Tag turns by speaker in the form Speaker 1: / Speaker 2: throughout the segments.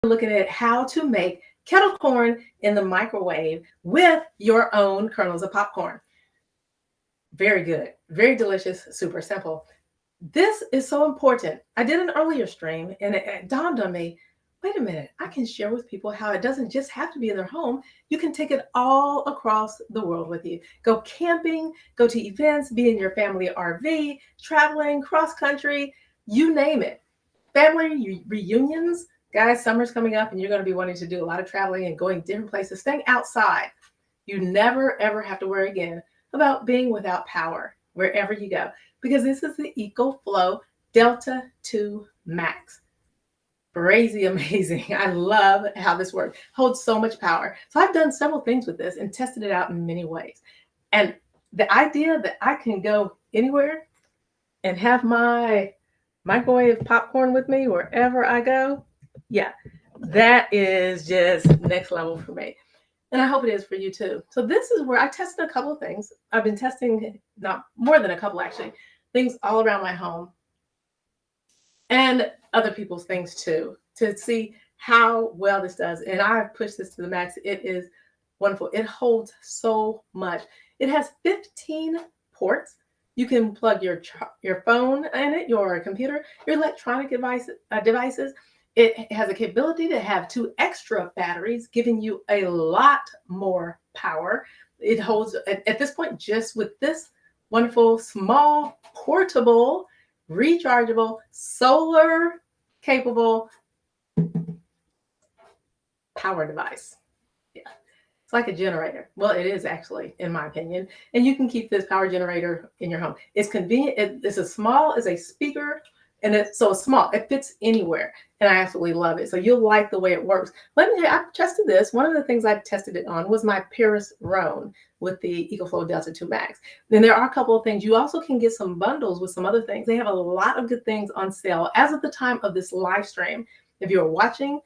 Speaker 1: looking at how to make kettle corn in the microwave with your own kernels of popcorn. Very good, very delicious, super simple. This is so important. I did an earlier stream and it dawned on me, wait a minute, I can share with people how it doesn't just have to be in their home. You can take it all across the world with you. Go camping, go to events, be in your family RV, traveling, cross country, you name it. Family reunions, guys, summer's coming up and you're going to be wanting to do a lot of traveling and going different places, staying outside. You never ever have to worry again about being without power wherever you go because this is the EcoFlow Delta 2 Max. Crazy amazing. I love how this works. Holds so much power. So I've done several things with this and tested it out in many ways. And the idea that I can go anywhere and have my microwave popcorn with me wherever I go, yeah, that is just next level for me. And I hope it is for you too. So this is where I tested a couple of things. I've been testing, not more than a couple actually, things all around my home and other people's things too, to see how well this does. And I've pushed this to the max. It is wonderful. It holds so much. It has 15 ports. You can plug your phone in it, your computer, your electronic devices. It has a capability to have 2 extra batteries, giving you a lot more power. It holds, at this point, just with this wonderful, small, portable, rechargeable, solar capable power device. Yeah. It's like a generator. Well, it is actually, in my opinion. And you can keep this power generator in your home. It's convenient. It's as small as a speaker. And it's so small, it fits anywhere. And I absolutely love it. So you'll like the way it works. Let me tell you, I've tested this. One of the things I tested it on was my Paris Rhone with the EcoFlow Delta 2 Max. Then there are a couple of things. You also can get some bundles with some other things. They have a lot of good things on sale as of the time of this live stream. If you're watching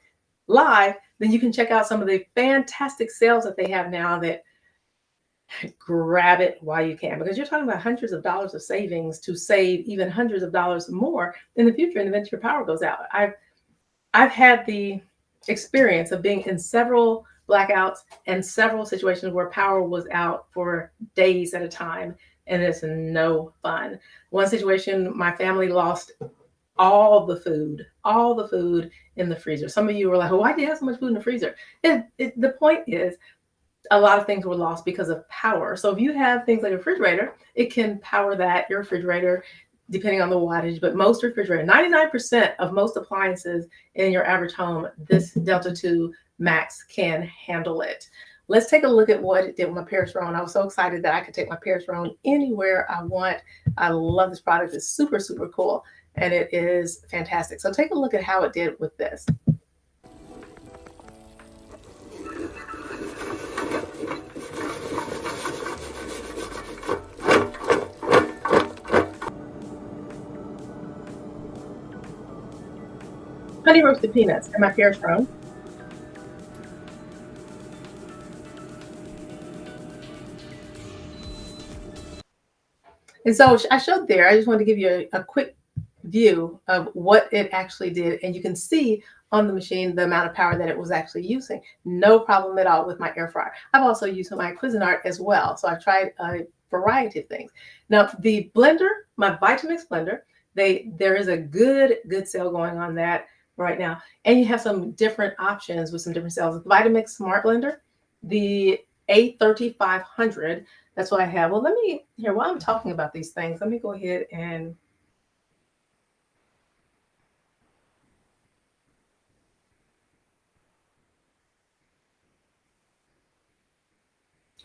Speaker 1: live, then you can check out some of the fantastic sales that they have now that grab it while you can, because you're talking about hundreds of dollars of savings to save even hundreds of dollars more in the future in the event your power goes out. I've had the experience of being in several blackouts and several situations where power was out for days at a time, and it's no fun. One situation, my family lost all the food in the freezer. Some of you were like, well, why do you have so much food in the freezer? The point is, a lot of things were lost because of power. So if you have things like a refrigerator, it can power that, your refrigerator, depending on the wattage, but most refrigerator, 99% of most appliances in your average home, this Delta 2 Max can handle it. Let's take a look at what it did with my Paris Rhone. I was so excited that I could take my Paris Rhone anywhere I want. I love this product. It's super, super cool. And it is fantastic. So take a look at how it did with this. Honey roasted peanuts and my Paris Rhone. And so I showed there, I just wanted to give you a quick view of what it actually did. And you can see on the machine the amount of power that it was actually using. No problem at all with my air fryer. I've also used my Cuisinart as well. So I've tried a variety of things. Now the blender, my Vitamix blender, there is a good sale going on that right now. And you have some different options with some different sales. The Vitamix Smart Blender, the A3500, that's what I have. Well, while I'm talking about these things, let me go ahead and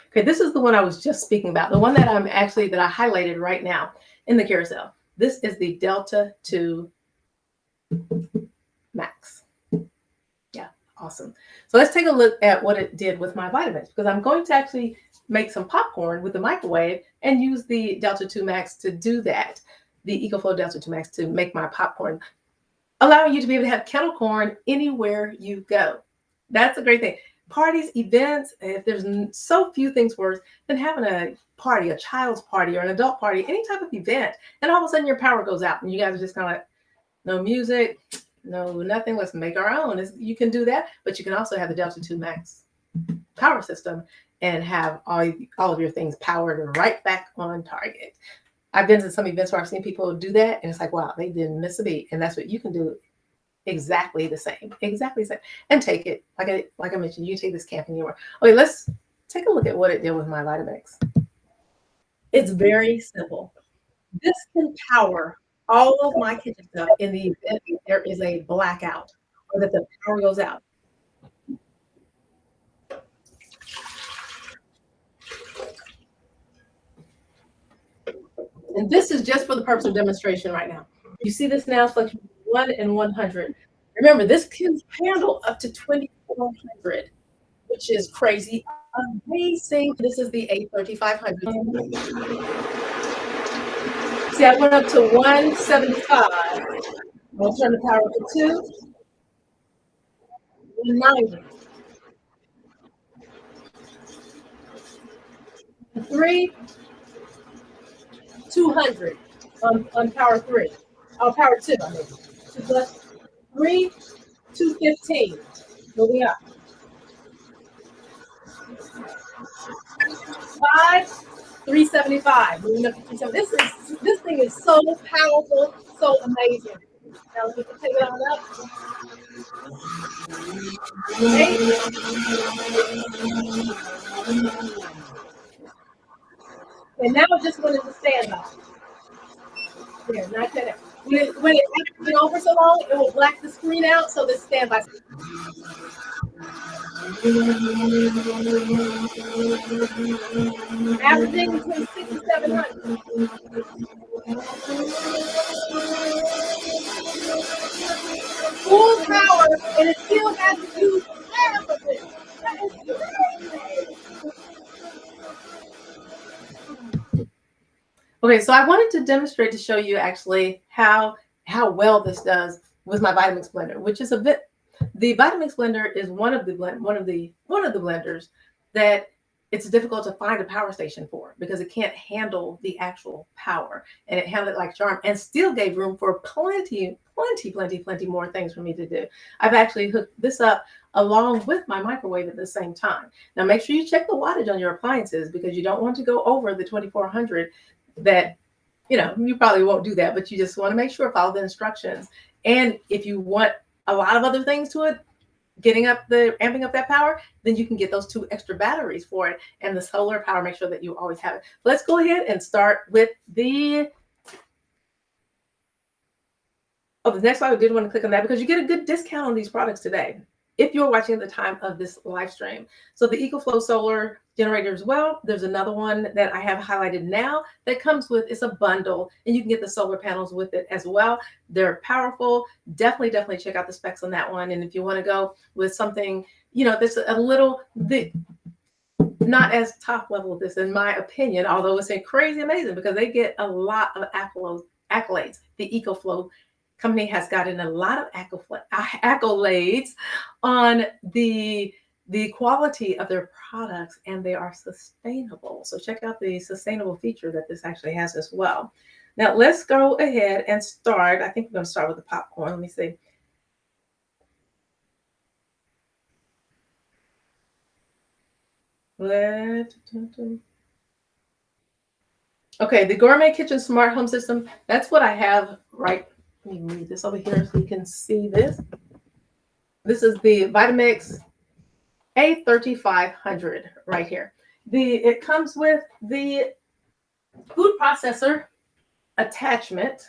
Speaker 1: okay, this is the one I was just speaking about, the one that I highlighted right now in the carousel. This is the Delta 2 Max. Yeah, awesome. So let's take a look at what it did with my Vitamix, because I'm going to actually make some popcorn with the microwave and use the Delta 2 Max to do that, the EcoFlow Delta 2 Max, to make my popcorn, allowing you to be able to have kettle corn anywhere you go. That's a great thing. Parties, events, if there's so few things worse than having a party, a child's party or an adult party, any type of event, and all of a sudden your power goes out and you guys are just kind of like, no music, No, nothing. Let's make our own. You can do that, but you can also have the Delta 2 Max power system and have all of your things powered right back on target. I've been to some events where I've seen people do that, and it's like, wow, they didn't miss a beat. And that's what you can do, exactly the same, and take it like I mentioned. You take this camping anywhere. Okay, let's take a look at what it did with my Vitamix. It's very simple. This can power all of my kitchen stuff in the event that there is a blackout or that the power goes out. And this is just for the purpose of demonstration right now. You see this now, flexion 1 and 100. Remember, this can handle up to 2400, which is crazy amazing. This is the A3500. See, I went up to 175. I'll turn the power to 2, 190, 3, 200 on power 3. Power 2, I mean. 2 plus 3, 215. Moving up. 5, 375. Moving up to 370. This thing is so powerful, so amazing. Now let me take it on up. 8. And now it just went into standby. There, not that. When it hasn't been over so long, it will black the screen out, so this standby. Averaging between 6 and 700. Full power, and it still has to use half of it. That is crazy. Okay, so I wanted to demonstrate to show you actually how well this does with my Vitamix blender, which is a bit. The Vitamix blender is one of the blenders that it's difficult to find a power station for because it can't handle the actual power, and it handled it like charm and still gave room for plenty more things for me to do. I've actually hooked this up along with my microwave at the same time. Now make sure you check the wattage on your appliances because you don't want to go over the 2400. That, you probably won't do that, but you just want to make sure, follow the instructions. And if you want a lot of other things to it, amping up that power, then you can get those 2 extra batteries for it and the solar power. Make sure that you always have it. Let's go ahead and start with the next slide. I did want to click on that because you get a good discount on these products today if you're watching at the time of this live stream. So the EcoFlow solar generator as well. There's another one that I have highlighted now that comes with, it's a bundle, and you can get the solar panels with it as well. They're powerful. Definitely check out the specs on that one. And if you want to go with something, that's a little bit not as top level of this, in my opinion, although it's crazy amazing because they get a lot of accolades. The EcoFlow company has gotten a lot of accolades on the quality of their products, and they are sustainable. So check out the sustainable feature that this actually has as well. Now let's go ahead and start. I think we're going to start with the popcorn. Let me see. Okay, the Gourmet Kitchen Smart Home System. That's what I have right. Let me move this over here so you can see this. This is the Vitamix A3500 right here. It comes with the food processor attachment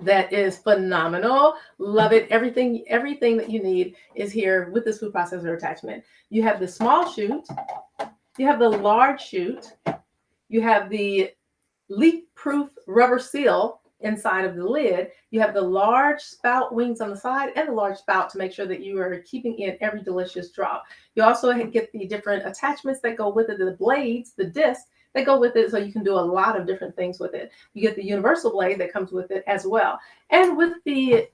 Speaker 1: that is phenomenal. Love it. Everything that you need is here with this food processor attachment. You have the small chute, you have the large chute, you have the leak-proof rubber seal inside of the lid. You have the large spout wings on the side and the large spout to make sure that you are keeping in every delicious drop. You also get the different attachments that go with it, the blades, the discs that go with it, so you can do a lot of different things with it. You get the universal blade that comes with it as well. And with the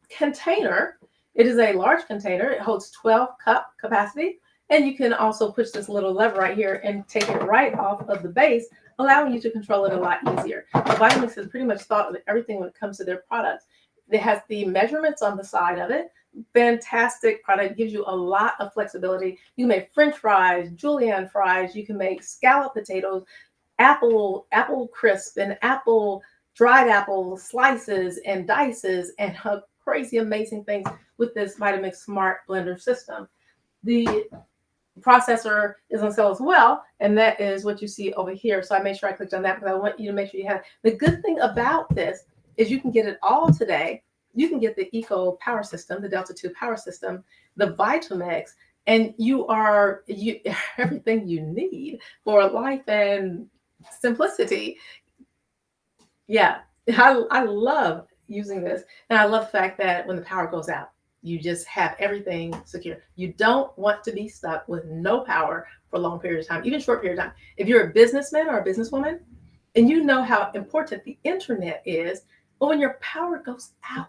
Speaker 1: container, it is a large container. It holds 12 cup capacity. And you can also push this little lever right here and take it right off of the base, allowing you to control it a lot easier. Vitamix has pretty much thought of everything when it comes to their products. It has the measurements on the side of it. Fantastic product. Gives you a lot of flexibility. You can make French fries, julienne fries. You can make scallop potatoes, apple crisp, and dried apple slices and dices, and crazy amazing things with this Vitamix Smart Blender system. The processor is on sale as well, and that is what you see over here. So I made sure I clicked on that because I want you to make sure you have. The good thing about this is you can get it all today. You can get the Eco Power System, the Delta 2 Power System, the Vitamix, and everything you need for life and simplicity. Yeah, I love using this, and I love the fact that when the power goes out, you just have everything secure. You don't want to be stuck with no power for a long period of time, even short period of time. If you're a businessman or a businesswoman, and you know how important the internet is, but when your power goes out,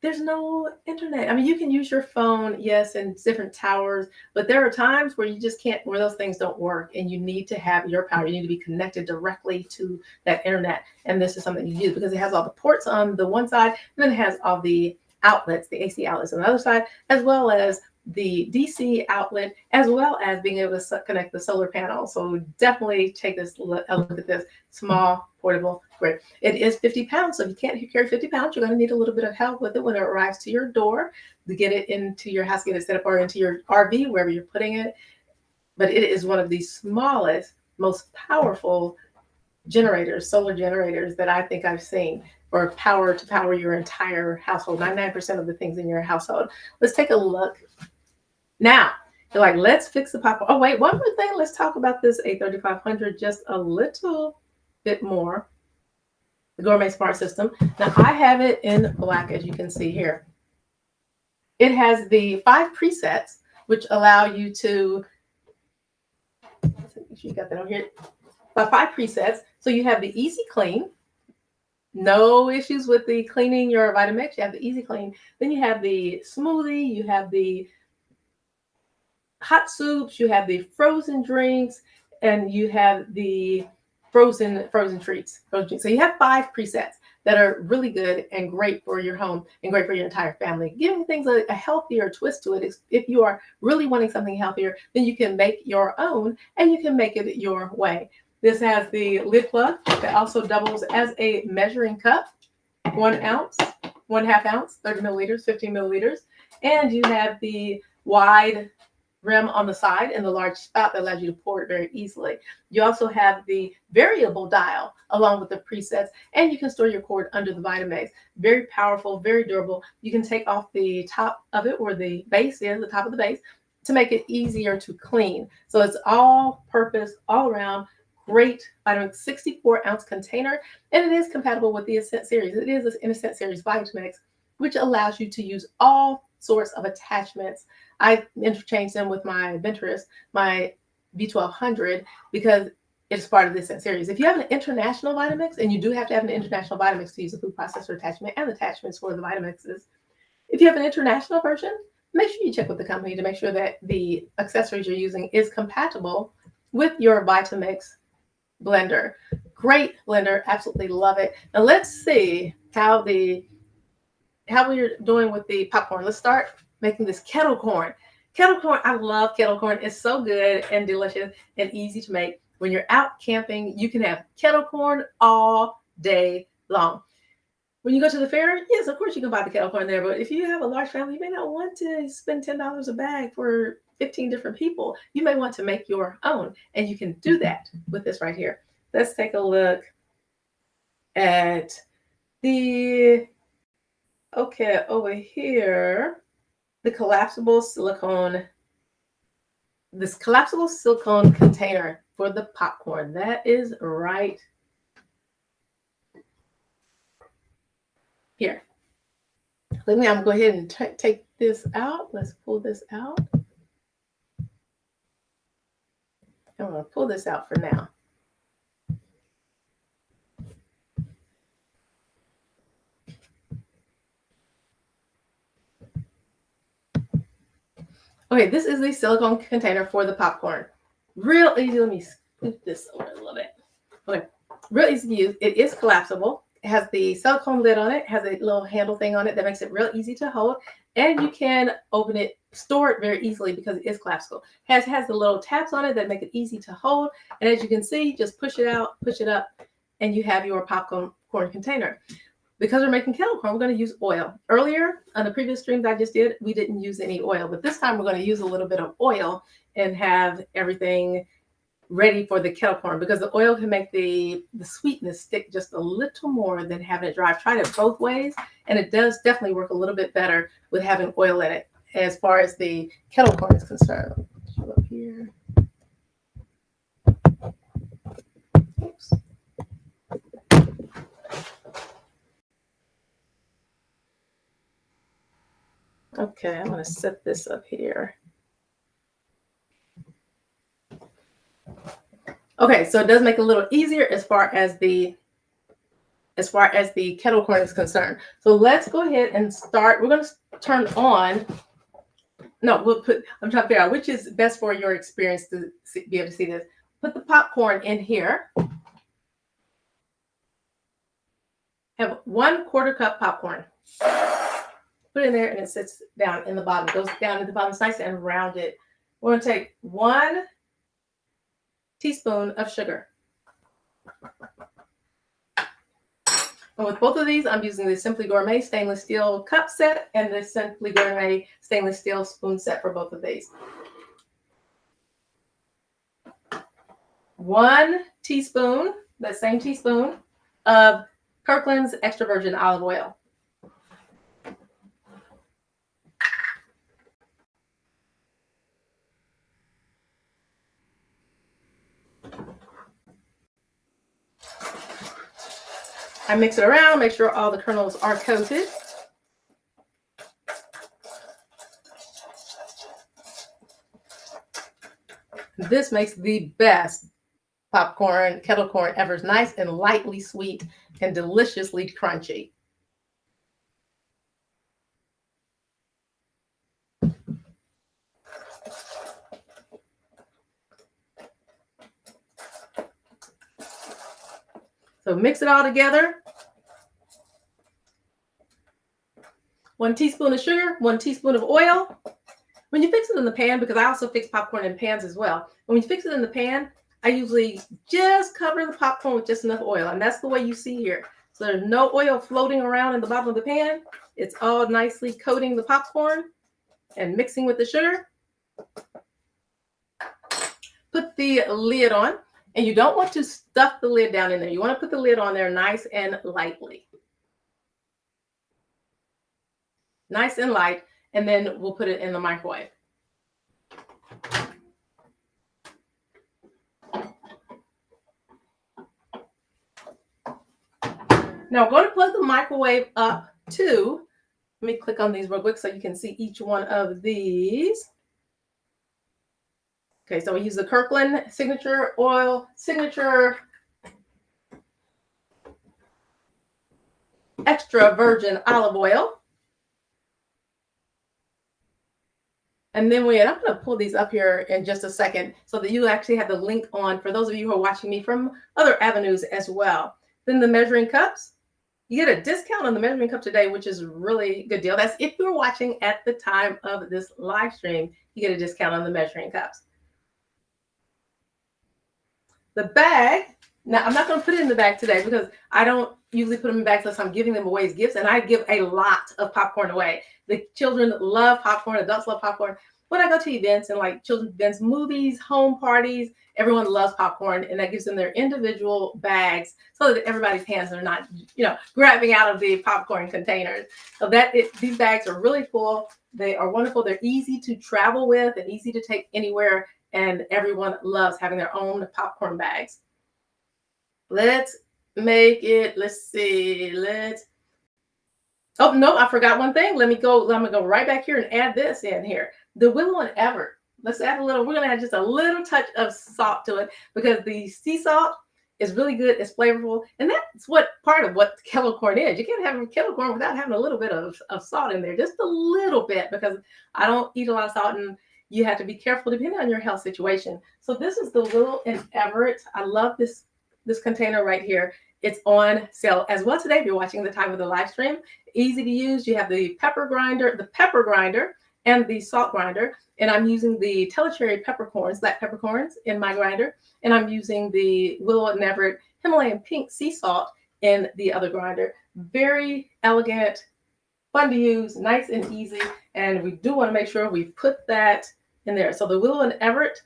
Speaker 1: there's no internet. I mean, you can use your phone, yes, in different towers, but there are times where you just can't, where those things don't work, and you need to have your power. You need to be connected directly to that internet. And this is something you use because it has all the ports on the one side, and then it has all the outlets, the AC outlets on the other side, as well as the DC outlet, as well as being able to connect the solar panel. So definitely take a look at this small, portable, great. It is 50 pounds. So if you can't carry 50 pounds, you're going to need a little bit of help with it when it arrives to your door to get it into your house, get it set up, or into your RV, wherever you're putting it. But it is one of the smallest, most powerful generators, solar generators, that I think I've seen for power to power your entire household, 99% of the things in your household. Let's take a look. Now, you're like, let's fix the pop. Oh, wait, one more thing. Let's talk about this A3500 just a little bit more. The Gourmet Smart System. Now, I have it in black, as you can see here. It has the 5 presets, which allow you to, make sure you got that on here, 5 presets. So you have the Easy Clean. No issues with the cleaning your Vitamix. You have the Easy Clean. Then you have the smoothie. You have the hot soups. You have the frozen drinks, and you have the frozen treats. So you have 5 presets that are really good and great for your home and great for your entire family. Giving things a healthier twist to it. If you are really wanting something healthier, then you can make your own, and you can make it your way. This has the lid plug that also doubles as a measuring cup, 1 ounce, 1/2 ounce, 30 milliliters, 15 milliliters. And you have the wide rim on the side and the large spout that allows you to pour it very easily. You also have the variable dial along with the presets, and you can store your cord under the Vitamix. Very powerful, very durable. You can take off the top of it, where the base is, the top of the base, to make it easier to clean. So it's all purpose, all around. Great Vitamix 64-ounce container, and it is compatible with the Ascent series. It is an Ascent series Vitamix, which allows you to use all sorts of attachments. I interchange them with my Venturus, my V1200, because it's part of the Ascent series. If you have an international Vitamix, and you do have to have an international Vitamix to use a food processor attachment and attachments for the Vitamixes, if you have an international version, make sure you check with the company to make sure that the accessories you're using is compatible with your Vitamix blender. Great blender, absolutely love it. Now let's see how we're doing with the popcorn. Let's start making this kettle corn. Kettle corn, I love kettle corn. It's so good and delicious and easy to make. When you're out camping, you can have kettle corn all day long. When you go to the fair, yes, of course you can buy the kettle corn there, but if you have a large family, you may not want to spend $10 a bag for 15 different people. You may want to make your own, and you can do that with this right here. Let's take a look at the, okay, over here, the collapsible silicone, this collapsible silicone container for the popcorn. That is right here. I'm going to go ahead and take this out. Let's pull this out. I'm going to pull this out for now. Okay, this is the silicone container for the popcorn. Real easy. Let me scoop this over a little bit. Okay, real easy to use. It is collapsible. has the silicone lid on it, has a little handle thing on it that makes it real easy to hold. And you can open it, store it very easily because it is collapsible. Has the little tabs on it that make it easy to hold. And as you can see, just push it out, push it up, and you have your popcorn container. Because we're making kettle corn, we're going to use oil. Earlier on the previous streams I just did, we didn't use any oil, but this time we're going to use a little bit of oil and have everything ready for the kettle corn, because the oil can make the sweetness stick just a little more than having it dry. I've tried it both ways, and it does definitely work a little bit better with having oil in it as far as the kettle corn is concerned. Show up here. Oops. Okay, I'm going to set this up here. Okay, so it does make it a little easier as far as the kettle corn is concerned. So let's go ahead and start. We're going to turn on. No, I'm trying to figure out which is best for your experience to be able to see this. Put the popcorn in here. Have 1/4 cup popcorn. Put it in there and it sits down in the bottom. Goes down at the bottom slice and round it. We're going to take 1 teaspoon of sugar. And with both of these, I'm using the Simply Gourmet stainless steel cup set and the Simply Gourmet stainless steel spoon set for both of these. 1 teaspoon, that same teaspoon, of Kirkland's extra virgin olive oil. I mix it around, make sure all the kernels are coated. This makes the best popcorn, kettle corn ever. It's nice and lightly sweet and deliciously crunchy. So mix it all together. 1 teaspoon of sugar, 1 teaspoon of oil. When you fix it in the pan, because I also fix popcorn in pans as well. When you fix it in the pan, I usually just cover the popcorn with just enough oil. And that's the way you see here. So there's no oil floating around in the bottom of the pan. It's all nicely coating the popcorn and mixing with the sugar. Put the lid on. And you don't want to stuff the lid down in there. You want to put the lid on there nice and lightly. Nice and light. And then we'll put it in the microwave. Now we're going to plug the microwave up to, let me click on these real quick so you can see each one of these. Okay, so we use the Kirkland Signature Oil, Signature Extra Virgin Olive Oil. And then I'm going to pull these up here in just a second so that you actually have the link on for those of you who are watching me from other avenues as well. Then the measuring cups. You get a discount on the measuring cup today, which is a really good deal. That's if you're watching at the time of this live stream, you get a discount on the measuring cups. The bag, now I'm not going to put it in the bag today because I don't usually put them in bags unless I'm giving them away as gifts, and I give a lot of popcorn away. The children love popcorn, adults love popcorn. When I go to events and like children's events, movies, home parties, everyone loves popcorn, and that gives them their individual bags so that everybody's hands are not, grabbing out of the popcorn containers. So these bags are really cool. They are wonderful. They're easy to travel with and easy to take anywhere. And everyone loves having their own popcorn bags. Let's make it, let's see, oh, no, I forgot one thing. I'm gonna go right back here and add this in here. The Willow and Everett. Let's add we're gonna add just a little touch of salt to it because the sea salt is really good, it's flavorful. And that's part of what kettle corn is. You can't have kettle corn without having a little bit of salt in there, just a little bit, because I don't eat a lot of salt and you have to be careful depending on your health situation. So this is the Willow and Everett. I love this container right here. It's on sale as well today if you're watching the time of the live stream. Easy to use. You have the pepper grinder, and the salt grinder. And I'm using the Telecherry peppercorns, black peppercorns in my grinder. And I'm using the Willow and Everett Himalayan pink sea salt in the other grinder. Very elegant, fun to use, nice and easy. And we do want to make sure we put that in there. So the Willow and Everett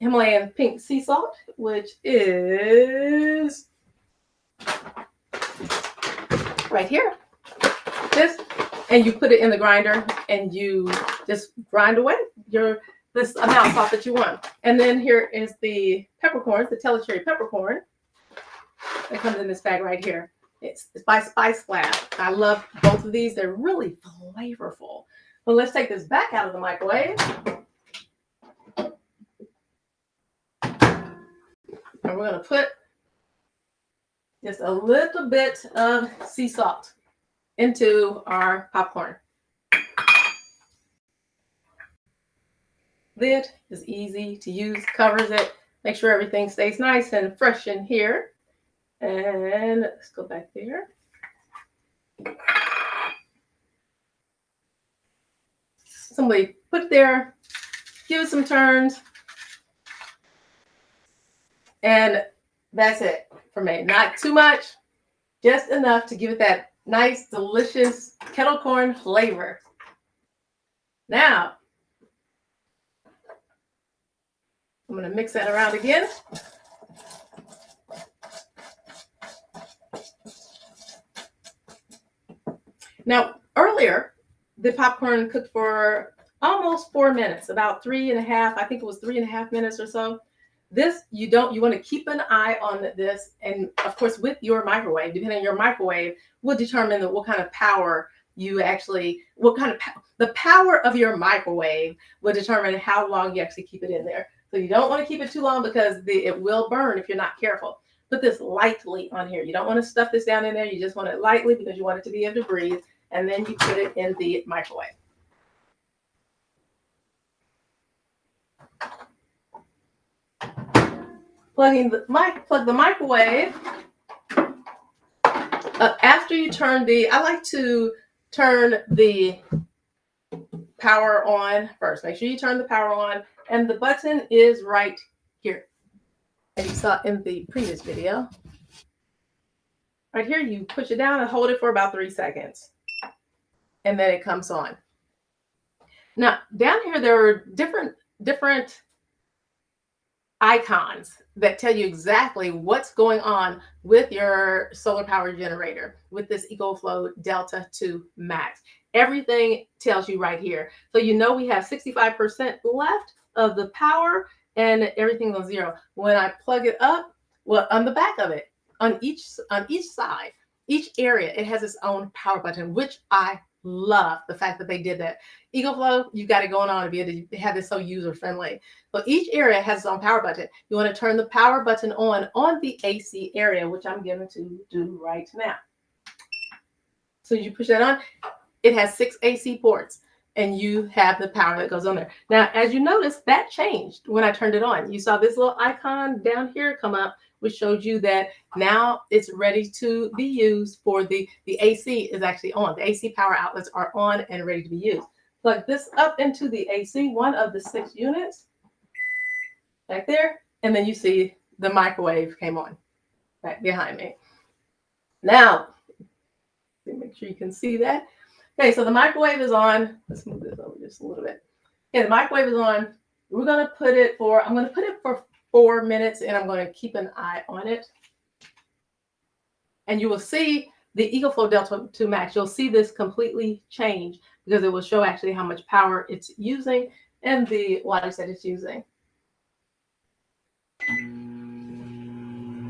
Speaker 1: Himalayan pink sea salt, which is right here. This, and you put it in the grinder and you just grind away this amount of salt that you want. And then here is the peppercorns, the Telecherry peppercorn that comes in this bag right here. It's by Spice Lab. I love both of these. They're really flavorful. Well, let's take this back out of the microwave. And we're going to put just a little bit of sea salt into our popcorn. Lid is easy to use, covers it. Make sure everything stays nice and fresh in here. And let's go back there. Somebody put it there, give it some turns. And that's it for me. Not too much, just enough to give it that nice, delicious kettle corn flavor. Now, I'm going to mix that around again. Now, earlier, the popcorn cooked for almost 4 minutes, about 3.5. I think it was 3.5 minutes or so. This, you want to keep an eye on this. And of course, with your microwave, depending on your microwave, will determine what kind of power the power of your microwave will determine how long you actually keep it in there. So you don't want to keep it too long because it will burn if you're not careful. Put this lightly on here. You don't want to stuff this down in there. You just want it lightly because you want it to be able to breathe. And then you put it in the microwave. Plug the microwave. After you turn I like to turn the power on first. Make sure you turn the power on, and the button is right here. And you saw in the previous video. Right here, you push it down and hold it for about 3 seconds. And then it comes on. Now, down here, there are different icons that tell you exactly what's going on with your solar power generator with this EcoFlow Delta 2 Max. Everything tells you right here. So you know we have 65% left of the power and everything's on 0. When I plug it up, well, on the back of it, on each side, each area, it has its own power button, which I love the fact that they did that. EcoFlow, you've got it going on to be able to have this so user-friendly. So each area has its own power button. You want to turn the power button on the AC area, which I'm going to do right now. So you push that on. It has 6 AC ports, and you have the power that goes on there. Now, as you notice, that changed when I turned it on. You saw this little icon down here come up, which showed you that now it's ready to be used for the AC is actually on. The AC power outlets are on and ready to be used. Plug this up into the AC, one of the 6 units, back there, and then you see the microwave came on right behind me. Now, make sure you can see that. Okay, so the microwave is on. Let's move this over just a little bit. Okay, the microwave is on. I'm going to put it for 4 minutes, and I'm going to keep an eye on it. And you will see the EcoFlow Delta 2 Max. You'll see this completely change because it will show actually how much power it's using and the wattage that it's using.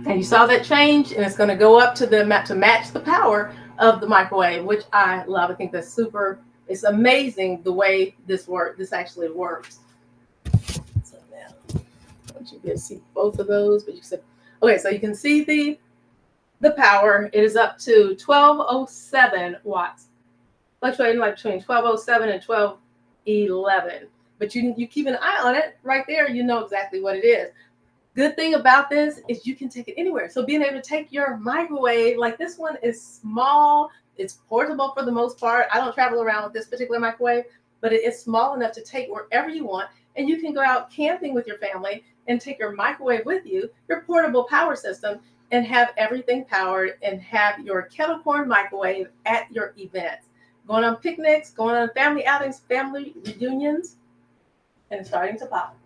Speaker 1: And you saw that change, and it's going to go up to match the power of the microwave, which I love. I think that's super. It's amazing the way this actually works. So now, I want you to see both of those, but you can see. Okay, so you can see the power. It is up to 1207 watts, fluctuating like between 1207 and 1211. But you keep an eye on it right there. You know exactly what it is. Good thing about this is you can take it anywhere. So being able to take your microwave, like this one is small, it's portable for the most part. I don't travel around with this particular microwave, but it is small enough to take wherever you want. And you can go out camping with your family and take your microwave with you, your portable power system, and have everything powered and have your kettle corn microwave at your events. Going on picnics, going on family outings, family reunions, and it's starting to pop.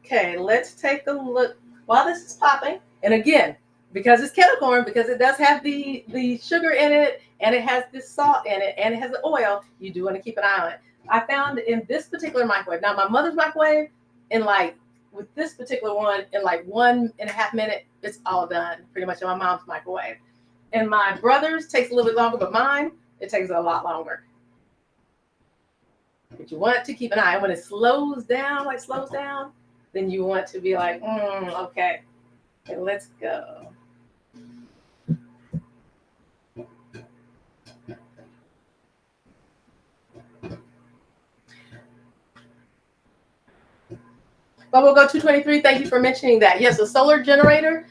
Speaker 1: Okay, let's take a look while this is popping. And again, because it's kettle corn, because it does have the sugar in it, and it has this salt in it, and it has the oil, you do want to keep an eye on it. I found in this particular microwave, now my mother's microwave, in like with this particular one, in like 1.5 minutes, it's all done pretty much in my mom's microwave. And my brother's takes a little bit longer, but mine, it takes a lot longer. But you want to keep an eye. When it slows down, then you want to be like, okay, let's go. But we'll go 223. Thank you for mentioning that. Yes, a solar generator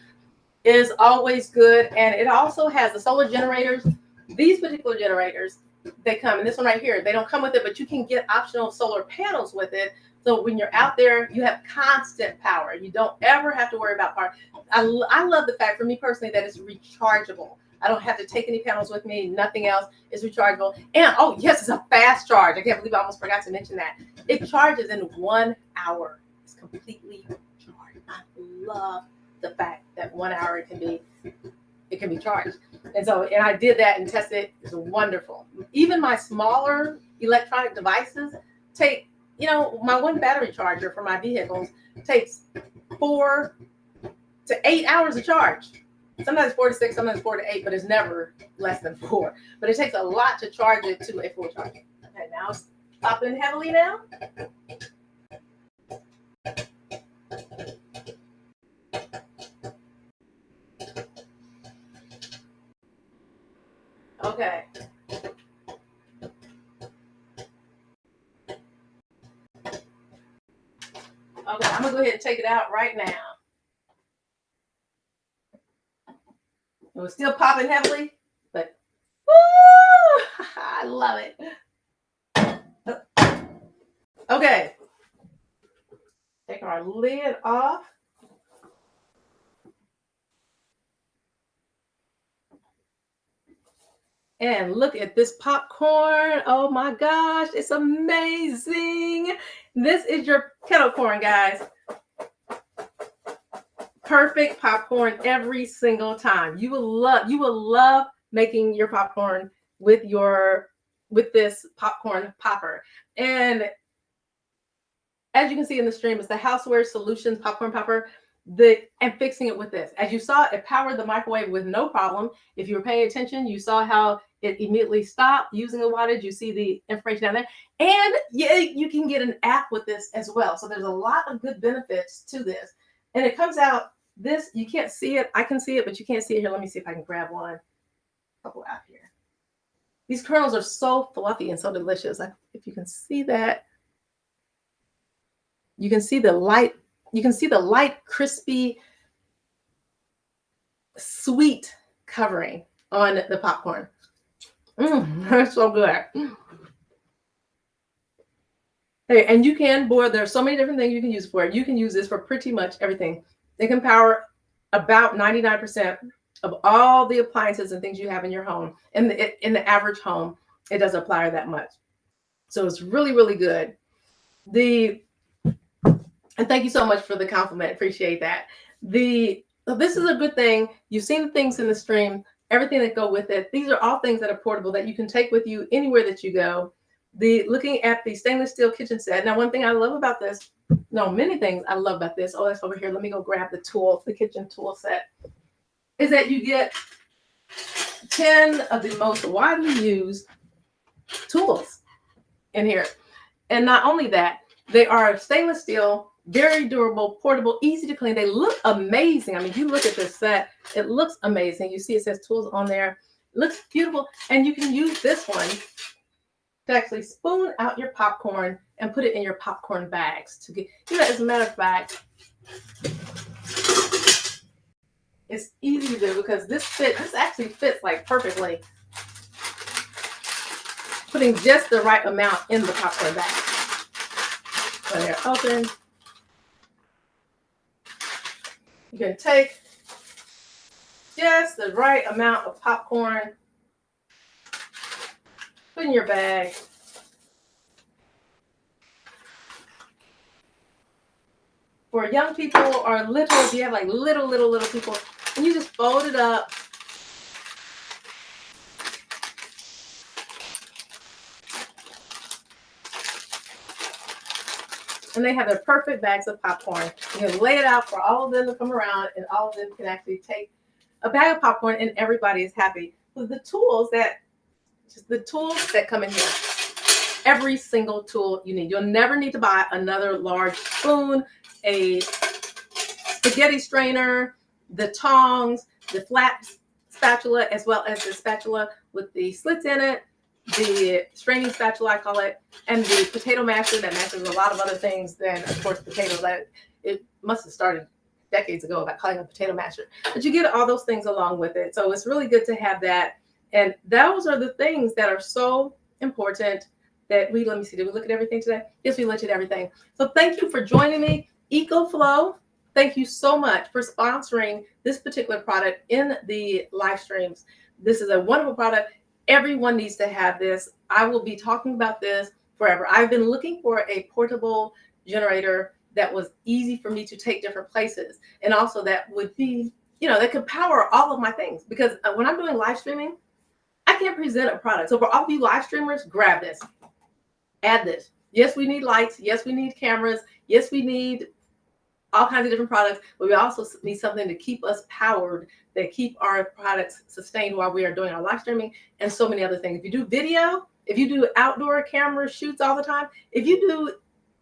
Speaker 1: is always good. And it also has the solar generators. These particular generators, they come, and this one right here, they don't come with it, but you can get optional solar panels with it. So when you're out there, you have constant power. You don't ever have to worry about power. I love the fact, for me personally, that it's rechargeable. I don't have to take any panels with me, nothing else. It's rechargeable. And oh, yes, it's a fast charge. I can't believe I almost forgot to mention that. It charges in 1 hour. It's completely charged. I love the fact that 1 hour it can be charged. And I did that and tested it. It's wonderful. Even my smaller electronic devices take, my one battery charger for my vehicles takes 4 to 8 hours to charge. Sometimes 4 to 6, sometimes 4 to 8, but it's never less than 4. But it takes a lot to charge it to a full charge. Okay, now it's popping heavily now. Okay. Okay, I'm gonna go ahead and take it out right now. It was still popping heavily, but woo, I love it. Okay, take our lid off. And look at this popcorn. Oh my gosh, it's amazing. This is your kettle corn, guys. Perfect popcorn every single time. You will love making your popcorn with this popcorn popper. And as you can see in the stream, it's the Houseware Solutions popcorn popper. And fixing it with this. As you saw, it powered the microwave with no problem. If you were paying attention, you saw how it immediately stopped using the wattage. You see the information down there. And yeah, you can get an app with this as well. So there's a lot of good benefits to this. And it comes out this, you can't see it. I can see it, but you can't see it here. Let me see if I can grab one. A couple out here. These kernels are so fluffy and so delicious. If you can see that, you can see the light. You can see the light, crispy, sweet covering on the popcorn. That's so good. Hey, and you can boil. There's so many different things you can use for it. You can use this for pretty much everything. It can power about 99% of all the appliances and things you have in your home. In the average home, it doesn't apply that much. So it's really, really good. And thank you so much for the compliment. Appreciate that. This is a good thing. You've seen the things in the stream, everything that go with it. These are all things that are portable that you can take with you anywhere that you go. Looking at the stainless steel kitchen set. Now, one thing I love about this, many things I love about this. Oh, that's over here. Let me go grab the kitchen tool set. Is that you get 10 of the most widely used tools in here. And not only that, they are stainless steel, very durable, portable, easy to clean. They look amazing. I mean, you look at this set, it looks amazing. You see it says tools on there. Looks beautiful. And you can use this one to actually spoon out your popcorn and put it in your popcorn bags to get, as a matter of fact, it's easy to do because this actually fits like perfectly. Putting just the right amount in the popcorn bag. So they're open. You can take just the right amount of popcorn, put in your bag. For young people or little, if you have like little people, and you just fold it up. And they have their perfect bags of popcorn. You can lay it out for all of them to come around, and all of them can actually take a bag of popcorn, and everybody is happy. With the tools that come in here. Every single tool you need. You'll never need to buy another large spoon, a spaghetti strainer, the tongs, the flat spatula, as well as the spatula with the slits in it, the straining spatula, I call it, and the potato masher that mashes a lot of other things than, of course, potatoes. That it must have started decades ago about calling a potato masher. But you get all those things along with it. So it's really good to have that. And those are the things that are so important that let me see, did we look at everything today? Yes, we looked at everything. So thank you for joining me. EcoFlow, thank you so much for sponsoring this particular product in the live streams. This is a wonderful product. Everyone needs to have this. I will be talking about this forever. I've been looking for a portable generator that was easy for me to take different places, and also that would be, that could power all of my things. Because when I'm doing live streaming, I can't present a product. So for all of you live streamers, grab this. Add this. Yes, we need lights. Yes, we need cameras. Yes, we need all kinds of different products, but we also need something to keep us powered, that keep our products sustained while we are doing our live streaming and so many other things. If you do video, if you do outdoor camera shoots all the time, if you do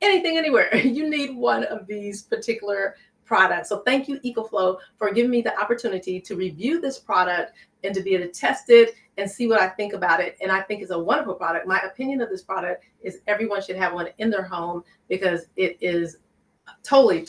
Speaker 1: anything anywhere, you need one of these particular products. So thank you, EcoFlow, for giving me the opportunity to review this product and to be able to test it and see what I think about it. And I think it's a wonderful product. My opinion of this product is everyone should have one in their home because it is totally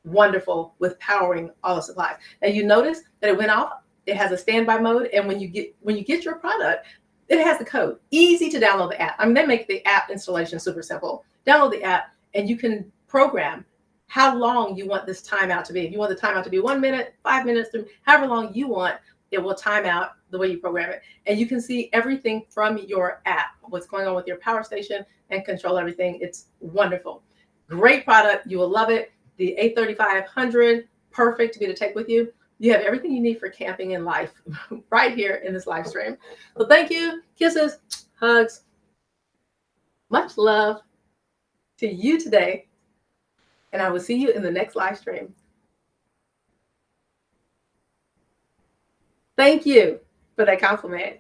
Speaker 1: wonderful with powering all the supplies. And you notice that it went off. It has a standby mode, and when you get your product, it has the code. Easy to download the app. I mean, they make the app installation super simple. Download the app, and you can program how long you want this timeout to be. If you want the timeout to be 1 minute, 5 minutes, however long you want, it will time out the way you program it. And you can see everything from your app, what's going on with your power station, and control everything. It's wonderful. Great product. You will love it. The A3500, perfect to be able to take with you. You have everything you need for camping and life right here in this live stream. So thank you. Kisses, hugs, much love to you today. And I will see you in the next live stream. Thank you for that compliment.